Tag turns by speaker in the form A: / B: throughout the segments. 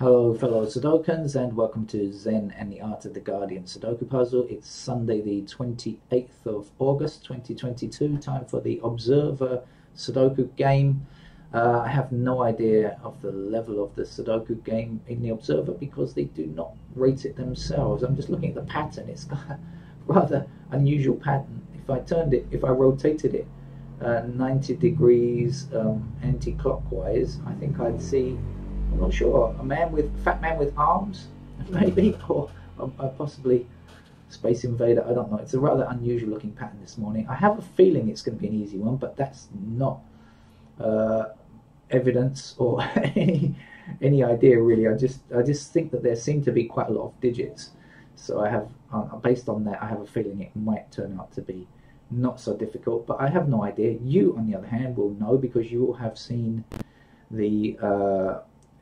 A: Hello, fellow Sudokans, and welcome to Zen and the Art of the Guardian Sudoku Puzzle. It's Sunday, the 28th of August, 2022, time for the Observer Sudoku game. I have no idea of the level of the Sudoku game in the Observer because they do not rate it themselves. I'm just looking at the pattern. It's got a rather unusual pattern. If I rotated it 90 degrees anti-clockwise, I think I'd see, I'm not sure, fat man with arms, maybe, or possibly Space Invader. I don't know. It's a rather unusual looking pattern this morning. I have a feeling it's going to be an easy one, but that's not evidence or any idea really. I just think that there seem to be quite a lot of digits, so I have based on that I have a feeling it might turn out to be not so difficult, but I have no idea. You, on the other hand, will know because you will have seen the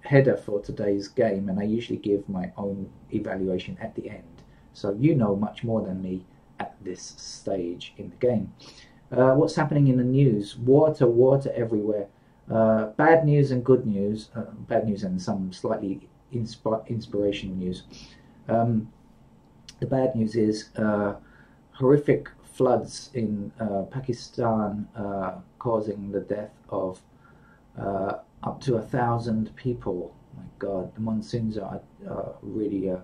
A: header for today's game, and I usually give my own evaluation at the end, so you know much more than me at this stage in the game. What's happening in the news? Water everywhere. Bad news and good news. Bad news and some slightly inspirational news. The bad news is horrific floods in Pakistan, causing the death of up to 1,000 people. My God, the monsoons are really an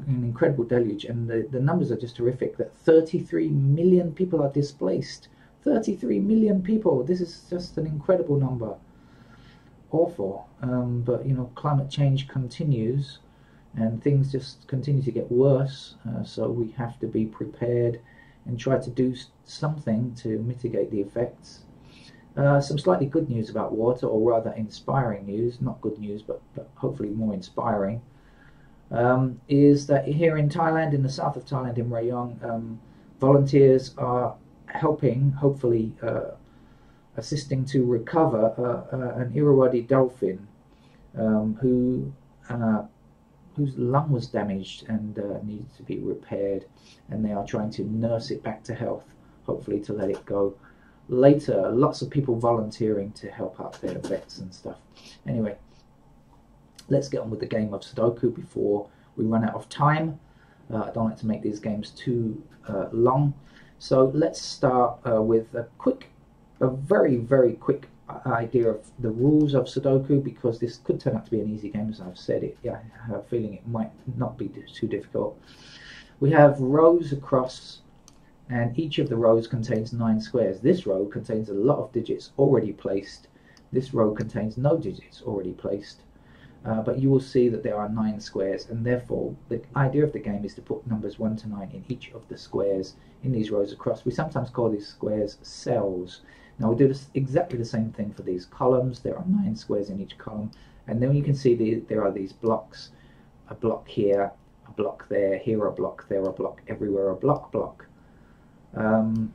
A: incredible deluge, and the numbers are just horrific. That 33 million people are displaced. 33 million people. This is just an incredible number. Awful. But you know, climate change continues, and things just continue to get worse. So we have to be prepared and try to do something to mitigate the effects. Some slightly good news about water, or rather inspiring news, not good news, but hopefully more inspiring, is that here in Thailand, in the south of Thailand, in Rayong, volunteers are helping, hopefully assisting to recover an Irrawaddy dolphin whose lung was damaged and needs to be repaired, and they are trying to nurse it back to health, hopefully to let it go later. Lots of people volunteering to help out their vets and stuff. Anyway, let's get on with the game of Sudoku before we run out of time. I don't like to make these games too long, so let's start with a very quick idea of the rules of Sudoku, because this could turn out to be an easy game. As I've said, I have a feeling it might not be too difficult. We have rows across, and each of the rows contains 9 squares. This row contains a lot of digits already placed. This row contains no digits already placed. But you will see that there are 9 squares, and therefore the idea of the game is to put numbers 1 to 9 in each of the squares in these rows across. We sometimes call these squares cells. Now we do exactly the same thing for these columns. There are 9 squares in each column, and then you can see there are these blocks. A block here, a block there, here a block, there a block, everywhere a block. And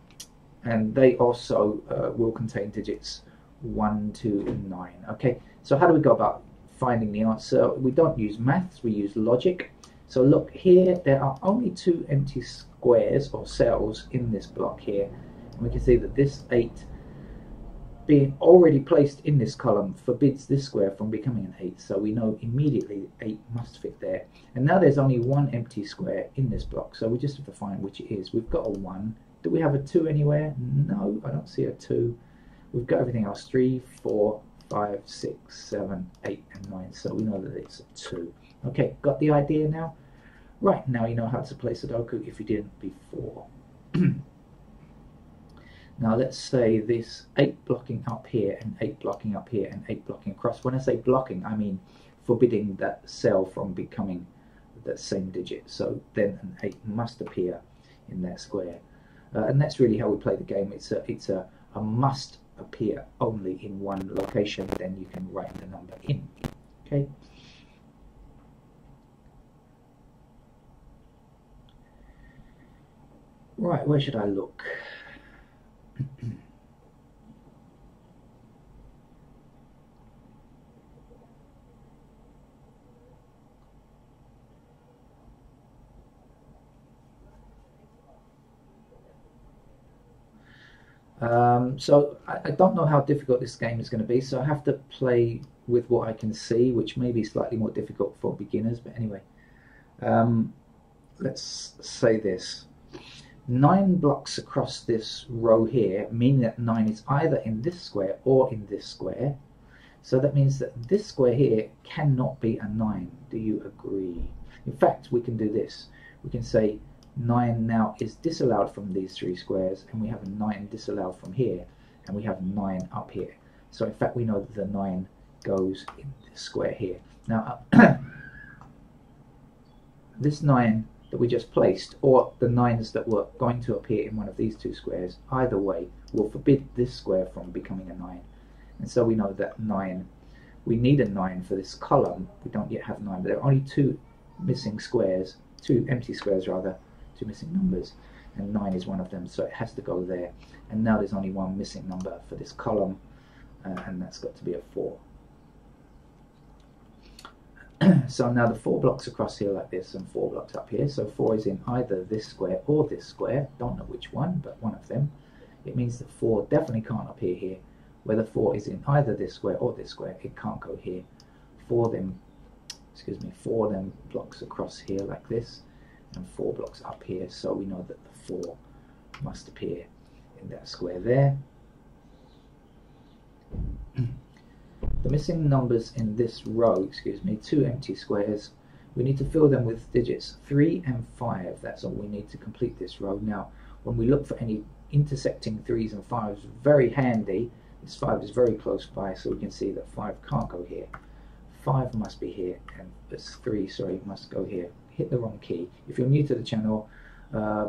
A: they also will contain digits 1, 2, and 9. Okay, so how do we go about finding the answer? We don't use maths, we use logic. So look here, there are only 2 empty squares or cells in this block here, and we can see that this 8 being already placed in this column forbids this square from becoming an 8, so we know immediately 8 must fit there. And now there's only 1 empty square in this block, so we just have to find which it is. We've got a 1. Do we have a 2 anywhere? No, I don't see a 2. We've got everything else: 3, 4, 5, 6, 7, 8, and 9, so we know that it's a 2. Okay, got the idea now? Right, now you know how to play Sudoku if you didn't before. Now let's say this 8 blocking up here, and 8 blocking up here, and 8 blocking across. When I say blocking, I mean forbidding that cell from becoming that same digit. So then an 8 must appear in that square. And that's really how we play the game. It's a must appear only in one location, then you can write the number in. Okay. Right, where should I look? So I don't know how difficult this game is going to be, so I have to play with what I can see, which may be slightly more difficult for beginners, but anyway. Let's say this. 9 blocks across this row here mean that 9 is either in this square or in this square. So that means that this square here cannot be a 9. Do you agree? In fact, we can do this. We can say 9 now is disallowed from these 3 squares, and we have a 9 disallowed from here, and we have 9 up here. So in fact, we know that the 9 goes in this square here. Now, this 9 that we just placed, or the 9s that were going to appear in one of these 2 squares, either way will forbid this square from becoming a 9. And so we know that 9, we need a 9 for this column. We don't yet have 9, but there are only 2 missing squares, 2 empty squares rather, 2 missing numbers, and 9 is one of them, so it has to go there. And now there's only 1 missing number for this column, and that's got to be a 4. So now the 4 blocks across here like this, and 4 blocks up here, so 4 is in either this square or this square, don't know which one, but one of them. It means that 4 definitely can't appear here. Whether 4 is in either this square or this square, it can't go here. 4 them blocks across here like this, and 4 blocks up here, so we know that the 4 must appear in that square there. The missing numbers in this row, 2 empty squares, we need to fill them with digits 3 and 5. That's all we need to complete this row. Now, when we look for any intersecting 3s and 5s, very handy. This 5 is very close by, so we can see that 5 can't go here. 5 must be here, and this 3, sorry, must go here. Hit the wrong key. If you're new to the channel,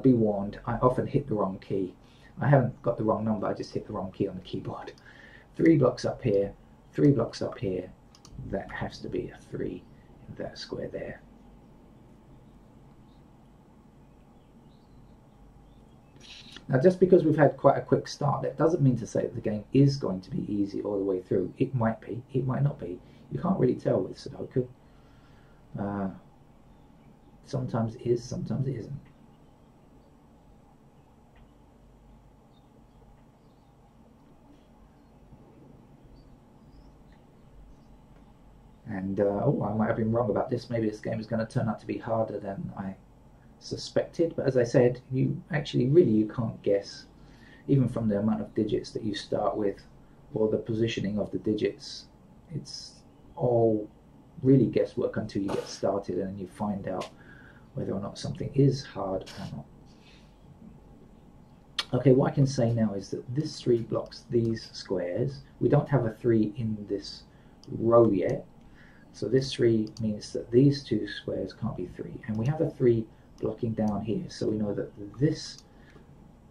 A: be warned, I often hit the wrong key. I haven't got the wrong number, I just hit the wrong key on the keyboard. 3 blocks up here, 3 blocks up here, that has to be a 3 in that square there. Now, just because we've had quite a quick start, that doesn't mean to say that the game is going to be easy all the way through. It might be, it might not be. You can't really tell with Sudoku. Sometimes it is, sometimes it isn't. And, oh, I might have been wrong about this. Maybe this game is going to turn out to be harder than I suspected, but as I said, you can't guess, even from the amount of digits that you start with or the positioning of the digits. It's all really guesswork until you get started and you find out whether or not something is hard or not. Okay, what I can say now is that this 3 blocks these squares. We don't have a 3 in this row yet, so this 3 means that these 2 squares can't be 3, and we have a 3 blocking down here, so we know that this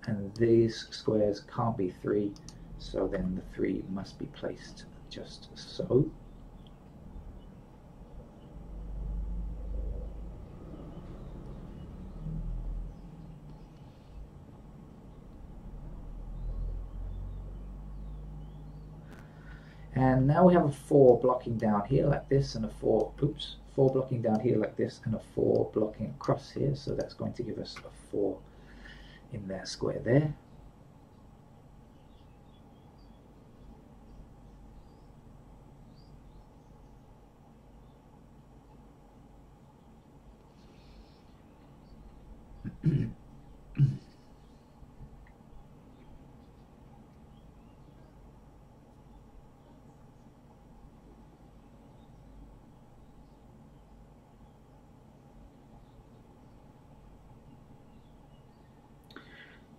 A: and these squares can't be 3, so then the 3 must be placed just so. And now we have a 4 blocking down here like this, and a 4 blocking down here like this, and a 4 blocking across here, so that's going to give us a 4 in that square there.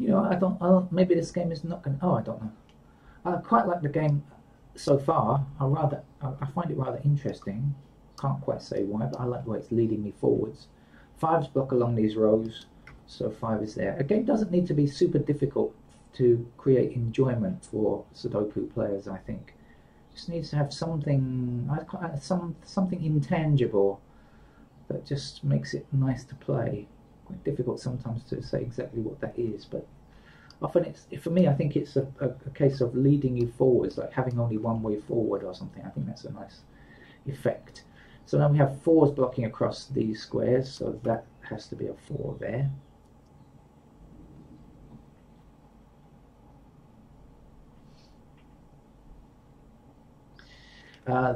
A: You know, I don't. Maybe this game is not going. Oh, I don't know. I quite like the game so far. I find it rather interesting. Can't quite say why, but I like the way it's leading me forwards. 5s block along these rows, so 5 is there. A game doesn't need to be super difficult to create enjoyment for Sudoku players. I think it just needs to have something, something intangible that just makes it nice to play. Quite difficult sometimes to say exactly what that is, but often for me, I think it's a case of leading you forwards, like having only one way forward or something. I think that's a nice effect. So now we have 4s blocking across these squares, so that has to be a 4 there.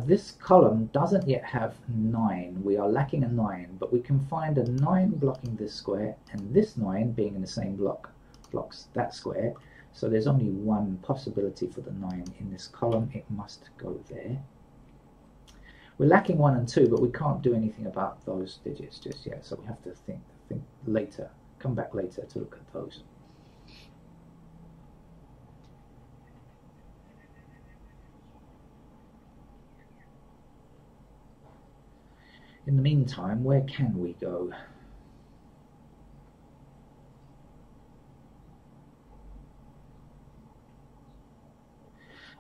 A: This column doesn't yet have 9. We are lacking a 9, but we can find a 9 blocking this square, and this 9 being in the same block blocks that square. So there's only one possibility for the 9 in this column. It must go there. We're lacking 1 and 2, but we can't do anything about those digits just yet. So we have to think later, come back later to look at those. In the meantime, where can we go?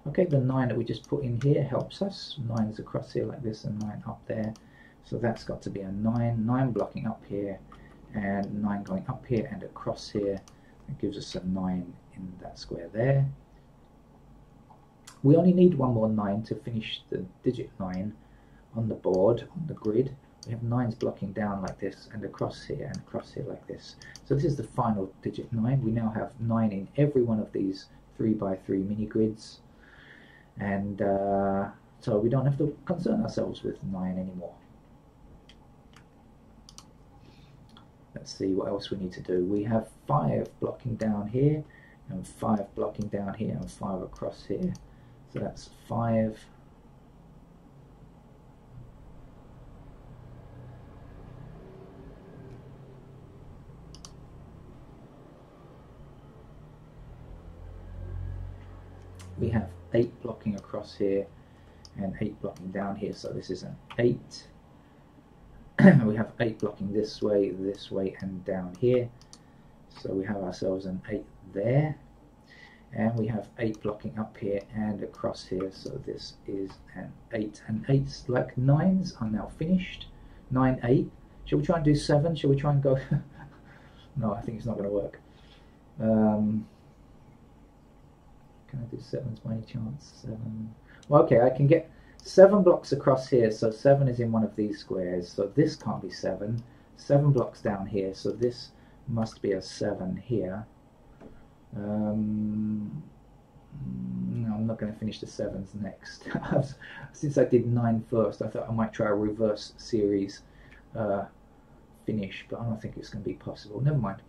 A: Okay, the 9 that we just put in here helps us. 9 is across here like this and 9 up there. So that's got to be a 9. 9 blocking up here and 9 going up here and across here. It gives us a 9 in that square there. We only need one more 9 to finish the digit 9 on the board, on the grid. We have 9s blocking down like this and across here like this. So this is the final digit 9. We now have 9 in every one of these 3x3 mini grids, and so we don't have to concern ourselves with 9 anymore. Let's see what else we need to do. We have 5 blocking down here and 5 blocking down here and 5 across here. So that's 5. We have 8 blocking across here and 8 blocking down here, so this is an 8. We have 8 blocking this way, and down here, so we have ourselves an 8 there, and we have 8 blocking up here and across here, so this is an 8. And 8s, like 9s, are now finished. 9, 8. Shall we try and do 7? Shall we try and go? No, I think it's not going to work. Can I do 7s by any chance? 7. Well, okay, I can get 7 blocks across here, so 7 is in one of these squares, so this can't be 7. 7 blocks down here, so this must be a 7 here. No, I'm not going to finish the 7s next. Since I did 9 first, I thought I might try a reverse series finish, but I don't think it's going to be possible. Never mind.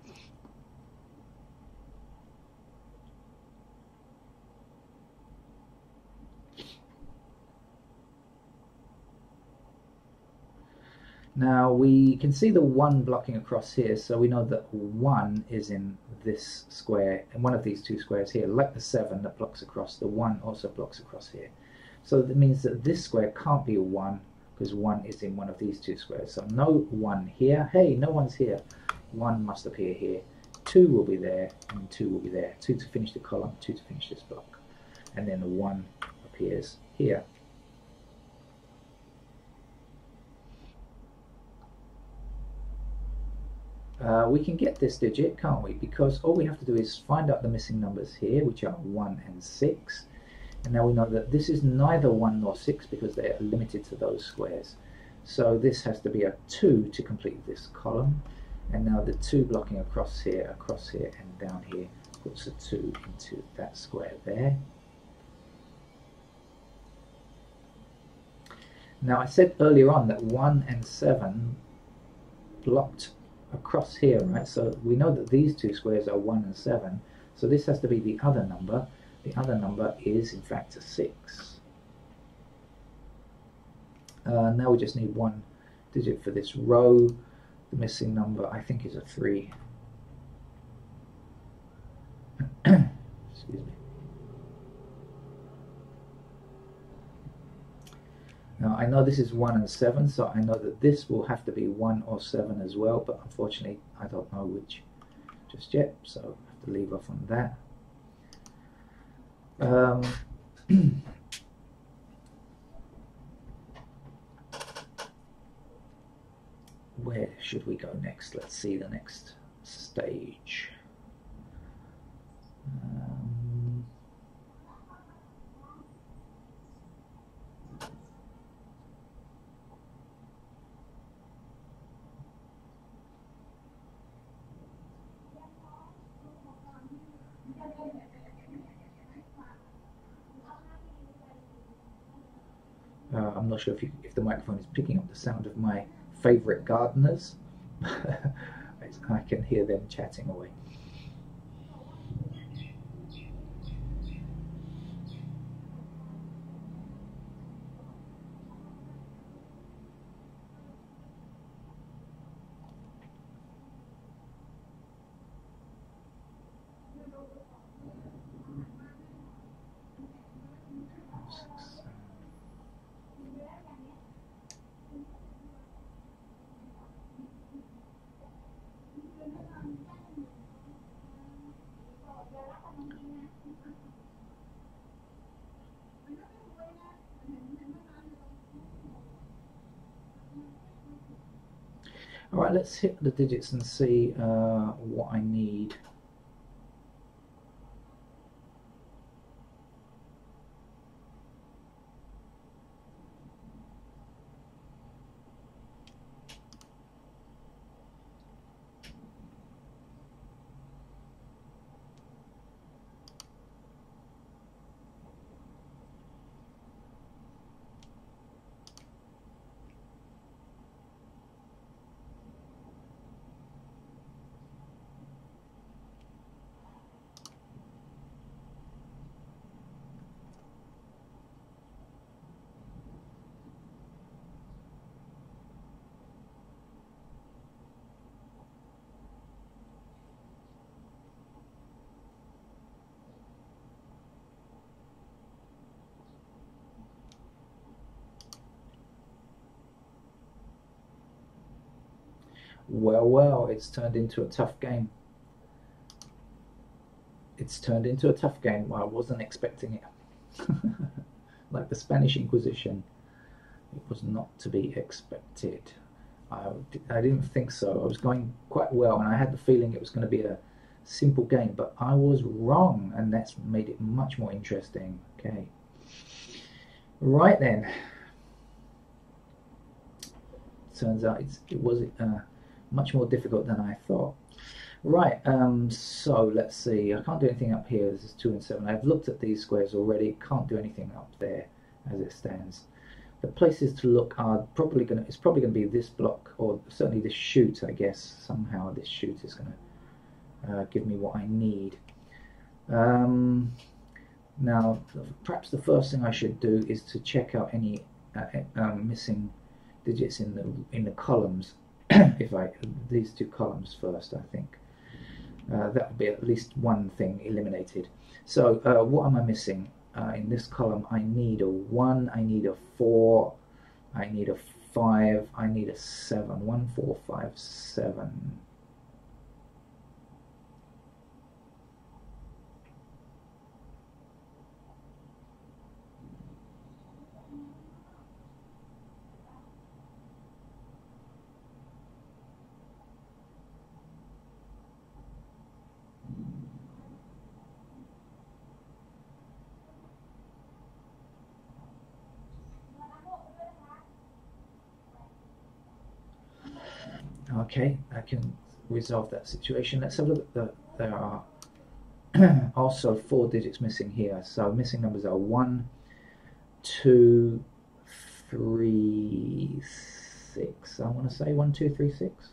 A: Now we can see the 1 blocking across here, so we know that 1 is in this square, in one of these two squares here, like the 7 that blocks across, the 1 also blocks across here. So that means that this square can't be a 1, because 1 is in one of these two squares. So no 1 here. Hey, no 1's here. 1 must appear here. 2 will be there, and 2 will be there. 2 to finish the column, 2 to finish this block. And then the 1 appears here. We can get this digit, can't we? Because all we have to do is find out the missing numbers here, which are 1 and 6. And now we know that this is neither 1 nor 6 because they are limited to those squares. So this has to be a 2 to complete this column. And now the 2 blocking across here, and down here puts a 2 into that square there. Now I said earlier on that 1 and 7 blocked across here, right? So we know that these two squares are 1 and 7, so this has to be the other number. The other number is in fact a 6. Now we just need 1 digit for this row. The missing number I think is a 3. Excuse me. Now I know this is 1 and 7, so I know that this will have to be 1 or 7 as well, but unfortunately I don't know which just yet, so I have to leave off on that. Where should we go next? Let's see the next stage. not sure if the microphone is picking up the sound of my favourite gardeners. I can hear them chatting away. All right, let's hit the digits and see what I need. Well, it's turned into a tough game. It's turned into a tough game. Well, I wasn't expecting it. Like the Spanish Inquisition, it was not to be expected. I didn't think so. I was going quite well, and I had the feeling it was going to be a simple game, but I was wrong, and that's made it much more interesting. Okay. Right then. Turns out it was much more difficult than I thought. Right, so let's see. I can't do anything up here. This is 2 and 7. I've looked at these squares already. Can't do anything up there as it stands. The places to look are probably going to. It's probably going to be this block, or certainly this chute. I guess somehow this chute is going to give me what I need. Now, perhaps the first thing I should do is to check out any missing digits in the columns. If these two columns first, I think that would be at least one thing eliminated. So what am I missing in this column? I need a 1, I need a 4, I need a 5, I need a 7. 1, 4, 5, 7. Okay, I can resolve that situation. Let's have a look at there are also 4 digits missing here. So missing numbers are 1, 2, 3, 6. I want to say 1, 2, 3, 6.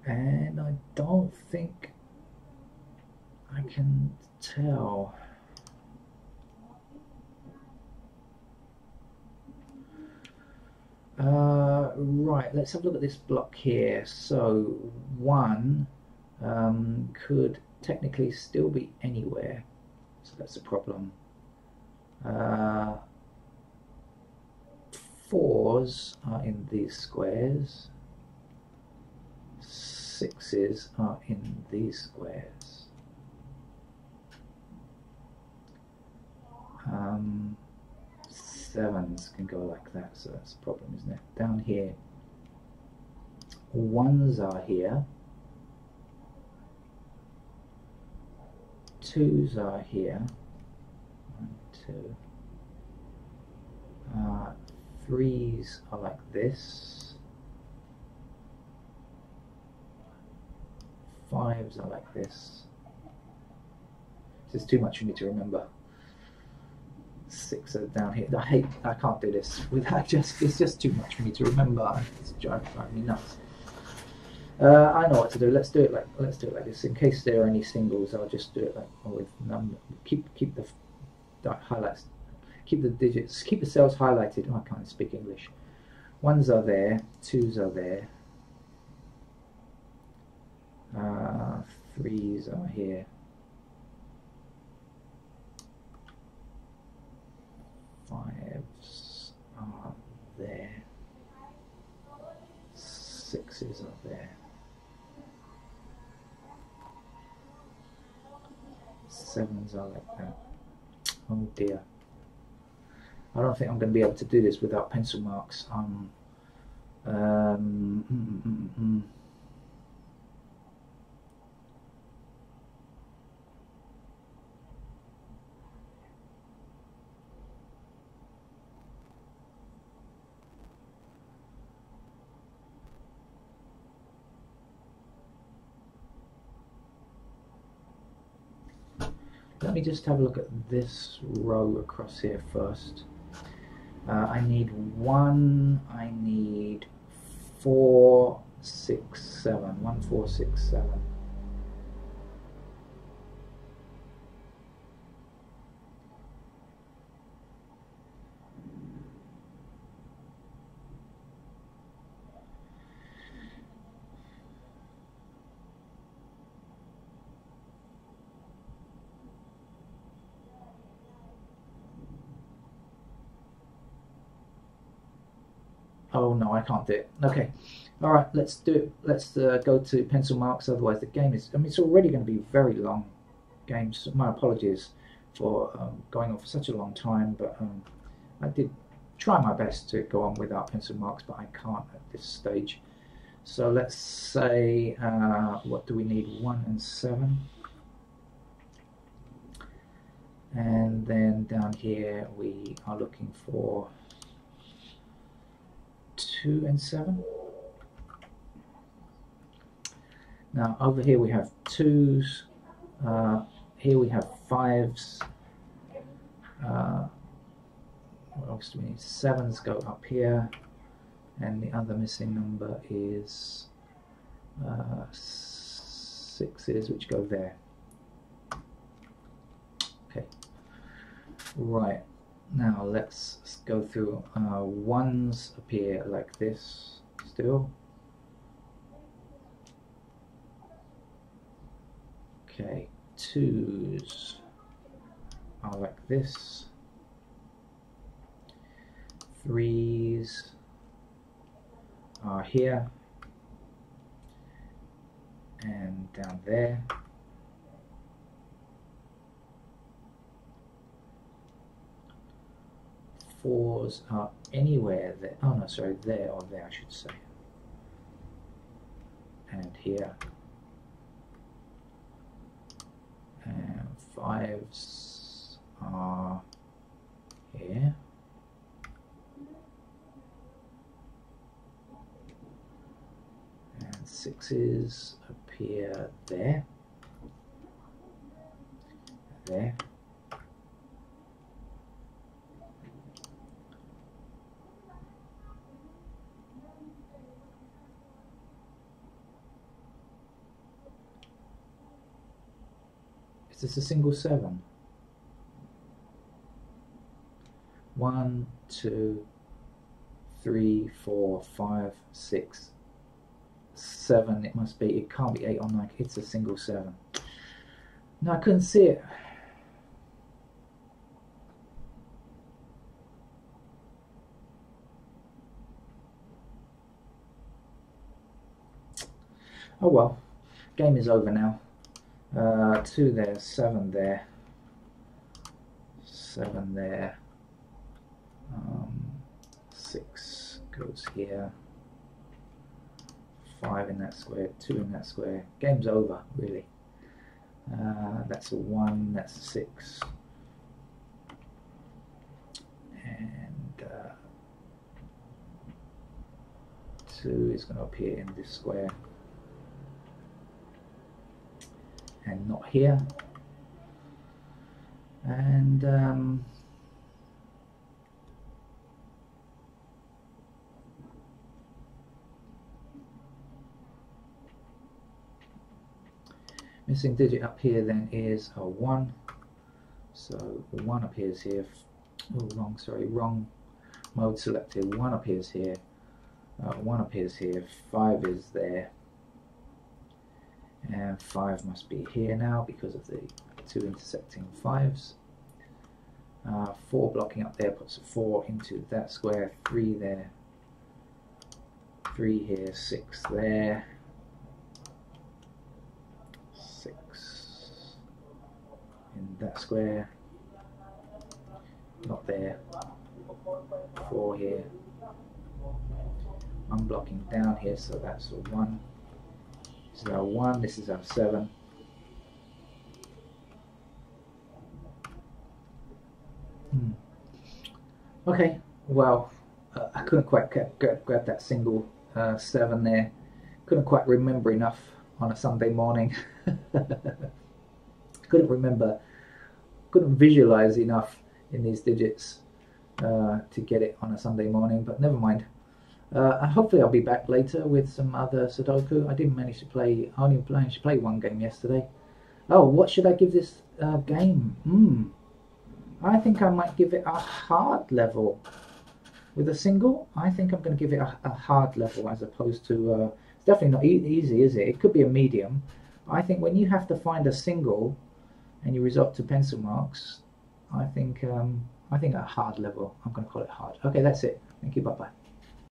A: And I don't think I can tell. Right, let's have a look at this block here. So 1 could technically still be anywhere, so that's a problem. 4s are in these squares. 6s are in these squares. 7s can go like that, so that's a problem, isn't it? Down here, 1s are here. 2s are here. 1, 2. 3s are like this. 5s are like this. This is too much for me to remember. 6 are down here. I can't do this without it's just too much for me to remember. It's driving me nuts. I know what to do. Let's do it like this. In case there are any singles, I'll just do it like with number. Keep the highlights. Keep the digits. Keep the cells highlighted. Oh, I can't speak English. 1s are there. 2s are there. 3s are here. 5s are there. 6s are there. 7s are like that. Oh dear. I don't think I'm going to be able to do this without pencil marks. Let me just have a look at this row across here first. I need 1, I need 4, 6, 7. 1, 4, 6, 7. Oh no, I can't do it. Okay, all right, let's do it. Let's go to pencil marks. Otherwise, the game is. I mean, it's already going to be a very long game. So my apologies for going on for such a long time, but I did try my best to go on without pencil marks, but I can't at this stage. So let's say, what do we need? 1 and 7. And then down here we are looking for 2 and 7. Now over here we have 2s, here we have 5s, what else do we need? 7s go up here, and the other missing number is 6s, which go there. Okay, right. Now let's go through. 1s appear like this still. Okay, 2s are like this. 3s are here and down there. 4s are anywhere there. Oh no, sorry, there or there I should say. And here. And 5s are here. And 6s appear there. There. Is this a single 7? 1, 2, 3, 4, 5, 6, 7. It must be. It can't be 8 or 9. It's a single 7. No, I couldn't see it. Oh well. Game is over now. 2 there, 7 there, 7 there, 6 goes here, 5 in that square, 2 in that square. Game's over, really. That's a 1, that's a 6. And 2 is going to appear in this square. And not here. And missing digit up here then is a 1. So the 1 appears here. Oh, wrong, sorry, wrong mode selected. 1 appears here. 1 appears here. 5 is there. And 5 must be here now because of the 2 intersecting 5s. 4 blocking up there puts a 4 into that square. 3 there. 3 here. 6 there. 6 in that square. Not there. 4 here. I'm blocking down here, so that's a 1. This is our 1, this is our 7. Okay, well, I couldn't quite grab that single 7 there. Couldn't quite remember enough on a Sunday morning. Couldn't visualize enough in these digits to get it on a Sunday morning, but never mind. Hopefully I'll be back later with some other Sudoku. I didn't manage to play, I only managed to play 1 game yesterday. Oh, what should I give this game? I think I might give it a hard level. With a single, I think I'm going to give it a hard level as opposed to, it's definitely not easy, is it? It could be a medium. I think when you have to find a single and you resort to pencil marks, I think a hard level. I'm going to call it hard. Okay, that's it. Thank you. Bye-bye.